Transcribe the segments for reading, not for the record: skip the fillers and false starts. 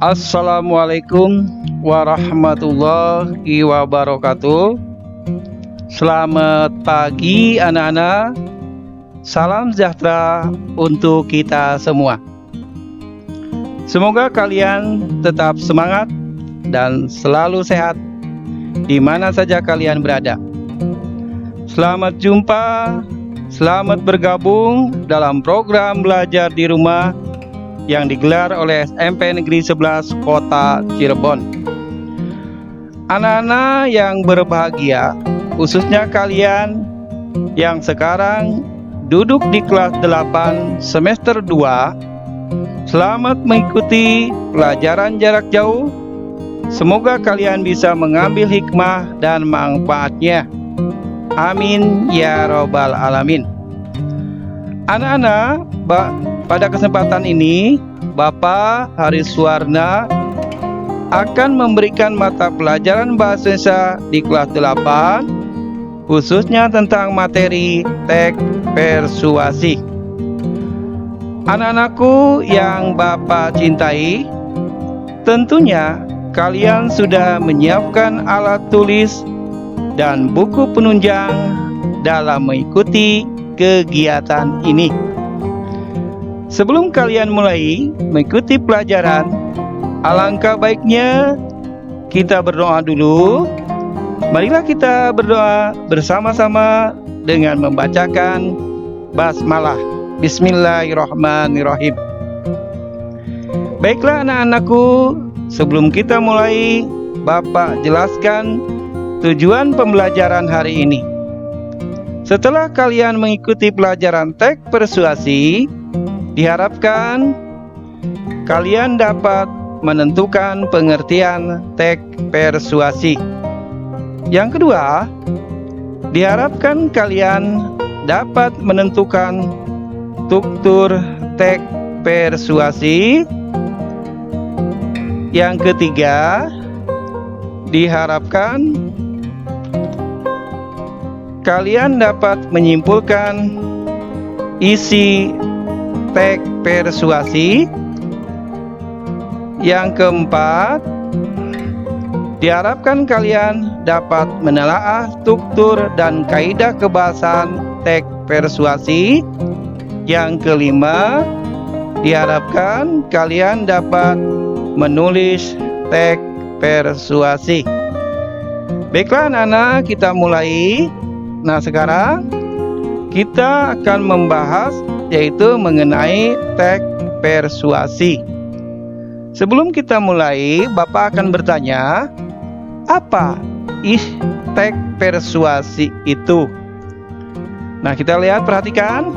Assalamualaikum warahmatullahi wabarakatuh. Selamat pagi anak-anak. Salam sejahtera untuk kita semua. Semoga kalian tetap semangat dan selalu sehat di mana saja kalian berada. Selamat jumpa, selamat bergabung dalam program belajar di rumah yang digelar oleh SMP Negeri 11 Kota Cirebon. Anak-anak yang berbahagia, khususnya kalian yang sekarang duduk di kelas 8 semester 2, selamat mengikuti pelajaran jarak jauh. Semoga kalian bisa mengambil hikmah dan manfaatnya. Amin ya robbal alamin. Anak-anak, pada kesempatan ini Bapak Haris Suwarna akan memberikan mata pelajaran bahasa Indonesia di kelas 8, khususnya tentang materi teks persuasi. Anak-anakku yang Bapak cintai, tentunya kalian sudah menyiapkan alat tulis dan buku penunjang dalam mengikuti kegiatan ini. Sebelum kalian mulai mengikuti pelajaran, alangkah baiknya kita berdoa dulu. Marilah kita berdoa bersama-sama dengan membacakan basmalah. Bismillahirrahmanirrahim. Baiklah anak-anakku, sebelum kita mulai, Bapak jelaskan tujuan pembelajaran hari ini. Setelah kalian mengikuti pelajaran teks persuasi, diharapkan kalian dapat menentukan pengertian teks persuasi. Yang kedua, diharapkan kalian dapat menentukan struktur teks persuasi. Yang ketiga, diharapkan kalian dapat menyimpulkan isi teks persuasi. Yang keempat, diharapkan kalian dapat menelaah struktur dan kaidah kebahasaan teks persuasi. Yang kelima, diharapkan kalian dapat menulis teks persuasi. Baiklah anak-anak, kita mulai. Nah, sekarang kita akan membahas yaitu mengenai teks persuasi. Sebelum kita mulai, Bapak akan bertanya, apa teks persuasi itu? Nah, kita lihat, perhatikan.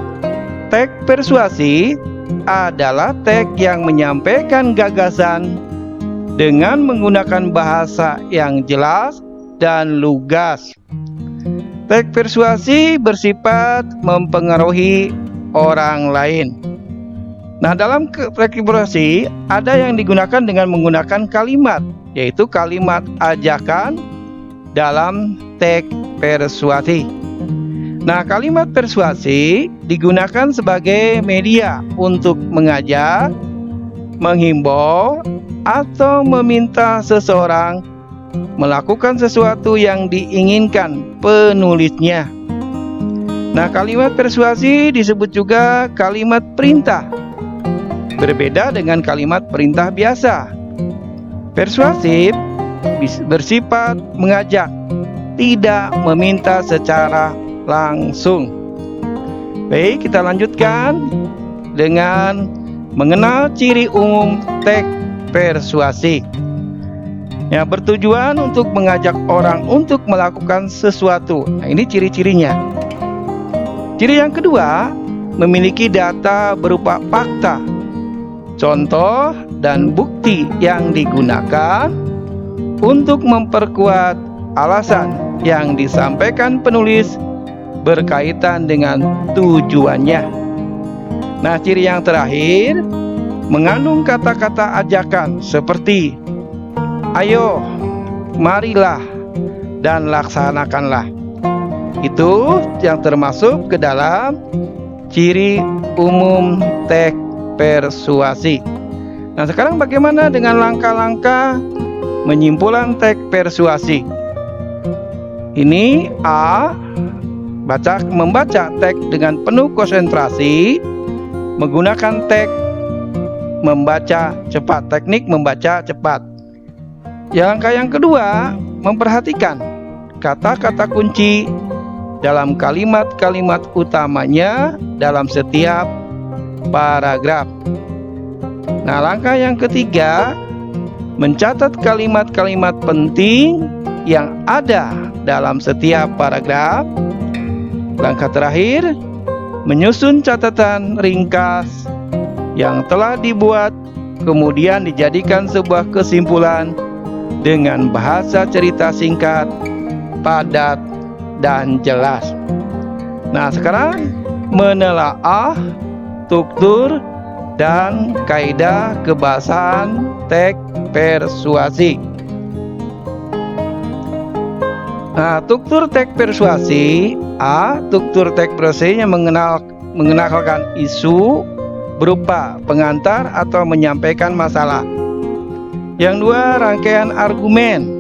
Teks persuasi adalah teks yang menyampaikan gagasan dengan menggunakan bahasa yang jelas dan lugas. Teks persuasi bersifat mempengaruhi orang lain. Nah, dalam teks persuasi ada yang digunakan dengan menggunakan kalimat, yaitu kalimat ajakan dalam teks persuasi. Nah, kalimat persuasi digunakan sebagai media untuk mengajak, menghimbau, atau meminta seseorang melakukan sesuatu yang diinginkan penulisnya. Nah, kalimat persuasi disebut juga kalimat perintah. Berbeda dengan kalimat perintah biasa. Persuasif bersifat mengajak, tidak meminta secara langsung. Baik, kita lanjutkan dengan mengenal ciri umum teks persuasi. Yang bertujuan untuk mengajak orang untuk melakukan sesuatu. Nah, ini ciri-cirinya. Ciri yang kedua, memiliki data berupa fakta, contoh, dan bukti yang digunakan untuk memperkuat alasan yang disampaikan penulis berkaitan dengan tujuannya. Nah, ciri yang terakhir, mengandung kata-kata ajakan seperti ayo, marilah, dan laksanakanlah. Itu yang termasuk ke dalam ciri umum teks persuasi. Nah, sekarang bagaimana dengan langkah-langkah menyimpulan teks persuasi? Ini A. Membaca teks dengan penuh konsentrasi menggunakan teks membaca cepat, teknik membaca cepat. Langkah yang kedua, memperhatikan kata-kata kunci dalam kalimat-kalimat utamanya dalam setiap paragraf. Nah, langkah yang ketiga, mencatat kalimat-kalimat penting yang ada dalam setiap paragraf. Langkah terakhir, menyusun catatan ringkas yang telah dibuat, kemudian dijadikan sebuah kesimpulan dengan bahasa cerita singkat, padat, dan jelas. Nah, sekarang menelaah struktur dan kaidah kebahasaan teks persuasi. Nah, struktur teks persuasi. A. Struktur teks persuasi yang mengenalkan isu berupa pengantar atau menyampaikan masalah. Yang dua, rangkaian argumen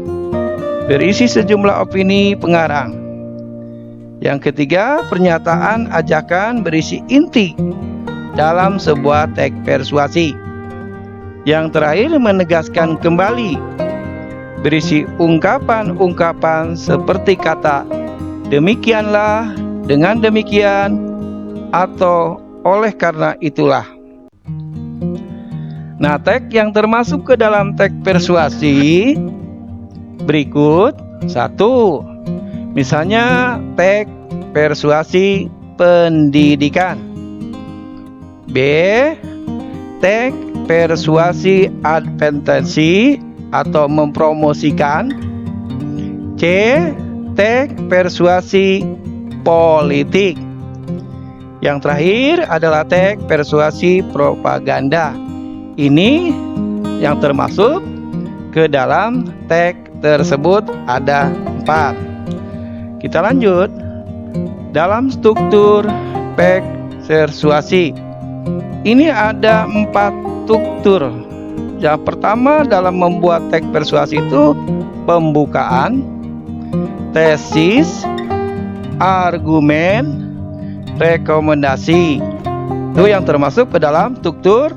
berisi sejumlah opini pengarang. Yang ketiga, pernyataan ajakan berisi inti dalam sebuah teks persuasi. Yang terakhir, menegaskan kembali berisi ungkapan-ungkapan seperti kata demikianlah, dengan demikian, atau oleh karena itulah. Nah, teks yang termasuk ke dalam teks persuasi berikut. 1. Misalnya teks persuasi pendidikan. B. Teks persuasi advertensi atau mempromosikan. C. Teks persuasi politik. Yang terakhir adalah teks persuasi propaganda. Ini yang termasuk ke dalam teks tersebut ada 4. Kita lanjut. Dalam struktur teks persuasi ini ada 4 struktur. Yang pertama dalam membuat teks persuasi itu pembukaan, tesis, argumen, rekomendasi. Itu yang termasuk ke dalam struktur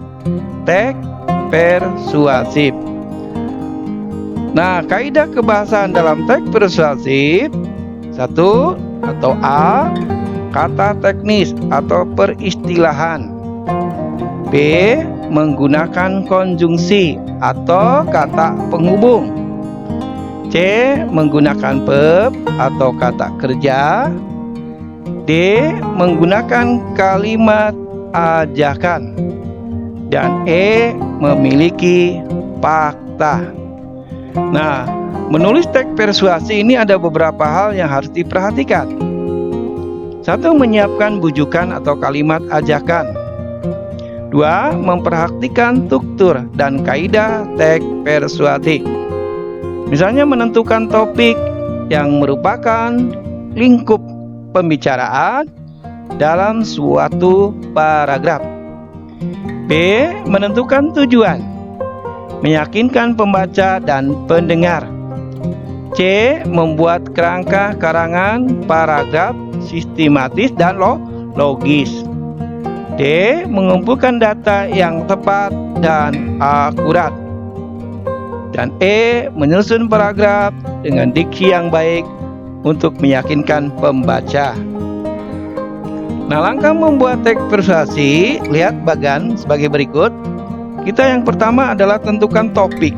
teks persuasif. Nah, kaidah kebahasaan dalam teks persuasif. 1. Atau A. Kata teknis atau peristilahan. B. Menggunakan konjungsi atau kata penghubung. C. Menggunakan verb atau kata kerja. D. Menggunakan kalimat ajakan. Dan E. Memiliki fakta. Nah, menulis teks persuasi ini ada beberapa hal yang harus diperhatikan. 1. Menyiapkan bujukan atau kalimat ajakan. 2. Memperhatikan struktur dan kaidah teks persuasi. Misalnya menentukan topik yang merupakan lingkup pembicaraan dalam suatu paragraf. B. Menentukan tujuan, meyakinkan pembaca dan pendengar. C. Membuat kerangka karangan paragraf sistematis dan logis. D. Mengumpulkan data yang tepat dan akurat. Dan E. Menyusun paragraf dengan diksi yang baik untuk meyakinkan pembaca. Nah, langkah membuat teks persuasi, lihat bagan sebagai berikut. Kita yang pertama adalah tentukan topik.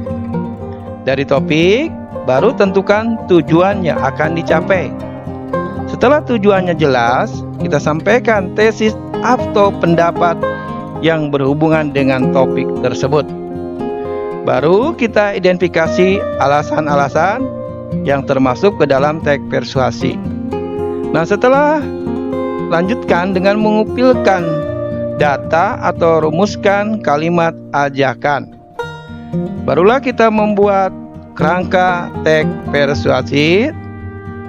Dari topik, baru tentukan tujuan yang akan dicapai. Setelah tujuannya jelas, kita sampaikan tesis atau pendapat yang berhubungan dengan topik tersebut. Baru kita identifikasi alasan-alasan yang termasuk ke dalam teks persuasi. Nah, setelah lanjutkan dengan mengumpulkan data atau rumuskan kalimat ajakan. Barulah kita membuat kerangka teks persuasi.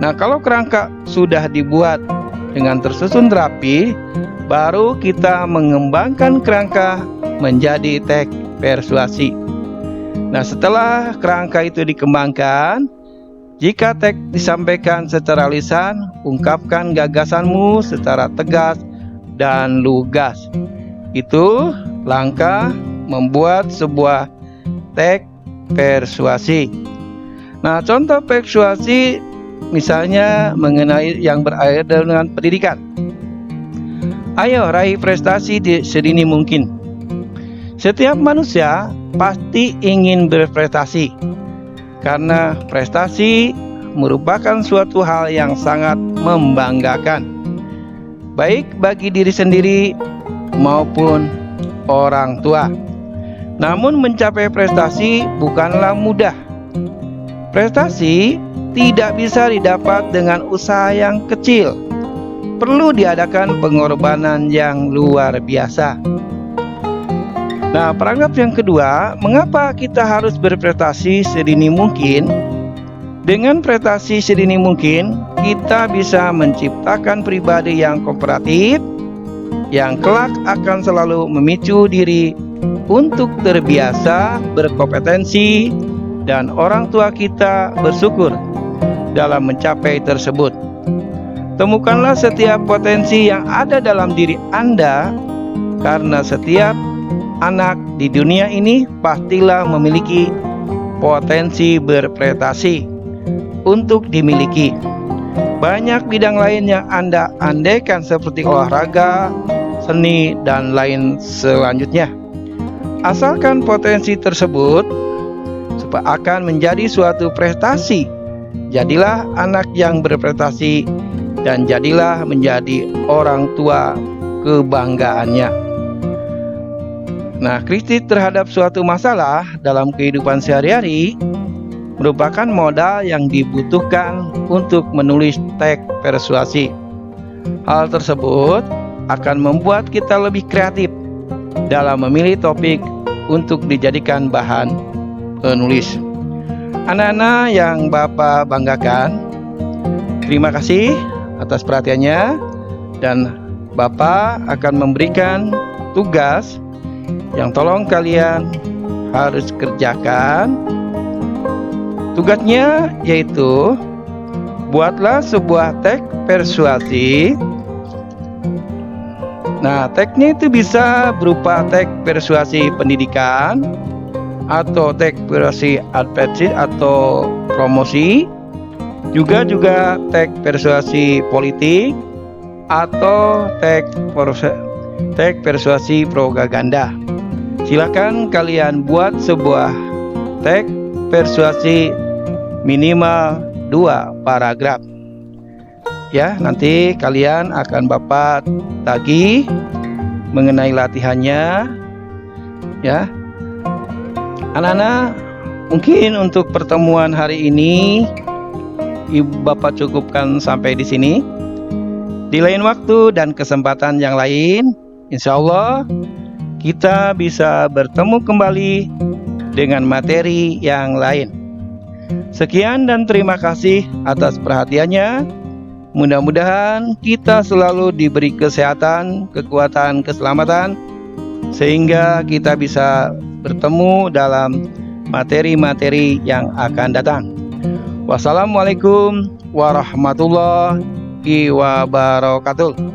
Nah, kalau kerangka sudah dibuat dengan tersusun rapi, baru kita mengembangkan kerangka menjadi teks persuasi. Nah, setelah kerangka itu dikembangkan, jika teks disampaikan secara lisan, ungkapkan gagasanmu secara tegas dan lugas. Itu langkah membuat sebuah teks persuasi. Nah, contoh persuasi misalnya mengenai yang berkaitan dengan pendidikan. Ayo raih prestasi sedini mungkin. Setiap manusia pasti ingin berprestasi, karena prestasi merupakan suatu hal yang sangat membanggakan, baik bagi diri sendiri maupun orang tua. Namun mencapai prestasi bukanlah mudah. Prestasi tidak bisa didapat dengan usaha yang kecil. Perlu diadakan pengorbanan yang luar biasa. Nah, paragraf yang kedua, mengapa kita harus berprestasi sedini mungkin? Dengan prestasi sedini mungkin, kita bisa menciptakan pribadi yang kooperatif, yang kelak akan selalu memicu diri untuk terbiasa berkompetensi, dan orang tua kita bersyukur dalam mencapai tersebut. Temukanlah setiap potensi yang ada dalam diri Anda, karena setiap anak di dunia ini pastilah memiliki potensi berprestasi untuk dimiliki. Banyak bidang lain yang Anda andaikan seperti olahraga, seni, dan lain selanjutnya. Asalkan potensi tersebut akan menjadi suatu prestasi, jadilah anak yang berprestasi dan jadilah menjadi orang tua kebanggaannya. Nah, kritik terhadap suatu masalah dalam kehidupan sehari-hari merupakan modal yang dibutuhkan untuk menulis teks persuasi. Hal tersebut akan membuat kita lebih kreatif dalam memilih topik untuk dijadikan bahan penulis. Anak-anak yang Bapak banggakan, terima kasih atas perhatiannya, dan Bapak akan memberikan tugas yang tolong kalian harus kerjakan. Tugasnya yaitu buatlah sebuah teks persuasi. Nah, teksnya itu bisa berupa teks persuasi pendidikan, atau teks persuasi advertising atau promosi, juga teks persuasi politik, atau teks persuasi propaganda. Silakan kalian buat sebuah teks persuasi minimal 2 paragraf. Ya, nanti kalian akan Bapak tagih mengenai latihannya. Ya, anak-anak, mungkin untuk pertemuan hari ini Ibu Bapak cukupkan sampai di sini. Di lain waktu dan kesempatan yang lain, insya Allah kita bisa bertemu kembali dengan materi yang lain. Sekian dan terima kasih atas perhatiannya. Mudah-mudahan kita selalu diberi kesehatan, kekuatan, keselamatan, sehingga kita bisa bertemu dalam materi-materi yang akan datang. Wassalamualaikum warahmatullahi wabarakatuh.